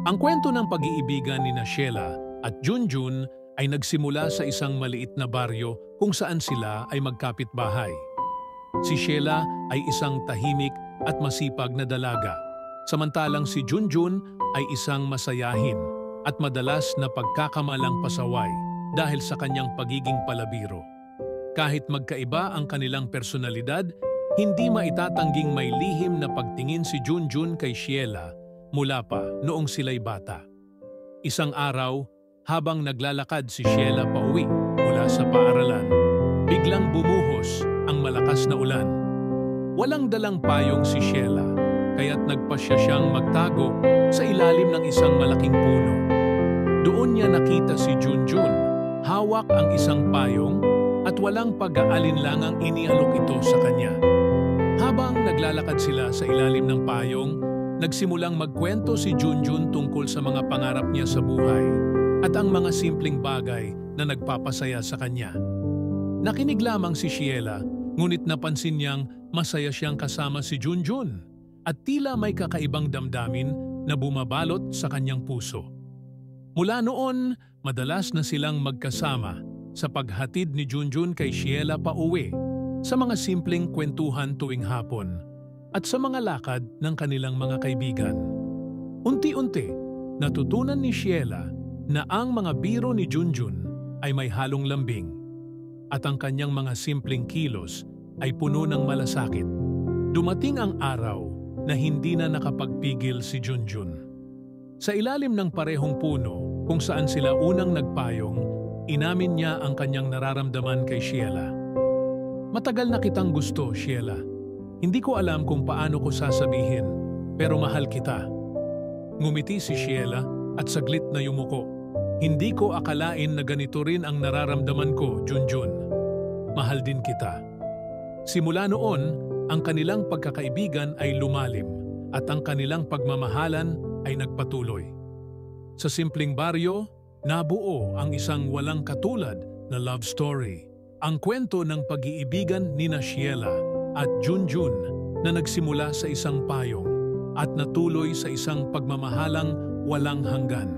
Ang kwento ng pag-iibigan ni Sheila at Junjun ay nagsimula sa isang maliit na baryo kung saan sila ay magkapitbahay. Si Sheila ay isang tahimik at masipag na dalaga, samantalang si Junjun ay isang masayahin at madalas na pagkakamalang pasaway dahil sa kanyang pagiging palabiro. Kahit magkaiba ang kanilang personalidad, hindi maitatangging may lihim na pagtingin si Junjun kay Sheila mula pa noong sila'y bata. Isang araw, habang naglalakad si Sheila pauwi mula sa paaralan, biglang bumuhos ang malakas na ulan. Walang dalang payong si Sheila, kaya't nagpasya siyang magtago sa ilalim ng isang malaking puno. Doon niya nakita si Junjun, hawak ang isang payong at walang pag-aalinlangang inialok ito sa kanya. Habang naglalakad sila sa ilalim ng payong, nagsimulang magkwento si Junjun tungkol sa mga pangarap niya sa buhay at ang mga simpleng bagay na nagpapasaya sa kanya. Nakinig lamang si Sheila, ngunit napansin niyang masaya siyang kasama si Junjun at tila may kakaibang damdamin na bumabalot sa kanyang puso. Mula noon, madalas na silang magkasama sa paghatid ni Junjun kay Sheila pauwi, sa mga simpleng kwentuhan tuwing hapon, at sa mga lakad ng kanilang mga kaibigan. Unti-unti, natutunan ni Sheila na ang mga biro ni Junjun ay may halong lambing at ang kanyang mga simpleng kilos ay puno ng malasakit. Dumating ang araw na hindi na nakapagpigil si Junjun. Sa ilalim ng parehong puno kung saan sila unang nagpayong, inamin niya ang kanyang nararamdaman kay Sheila. "Matagal na kitang gusto, Sheila. Hindi ko alam kung paano ko sasabihin, pero mahal kita." Ngumiti si Sheila at saglit na yumuko. "Hindi ko akalain na ganito rin ang nararamdaman ko, Junjun. Mahal din kita." Simula noon, ang kanilang pagkakaibigan ay lumalim at ang kanilang pagmamahalan ay nagpatuloy. Sa simpleng baryo, nabuo ang isang walang katulad na love story. Ang kwento ng pag-iibigan ni Sheila at Junjun na nagsimula sa isang payong at natuloy sa isang pagmamahalang walang hanggan.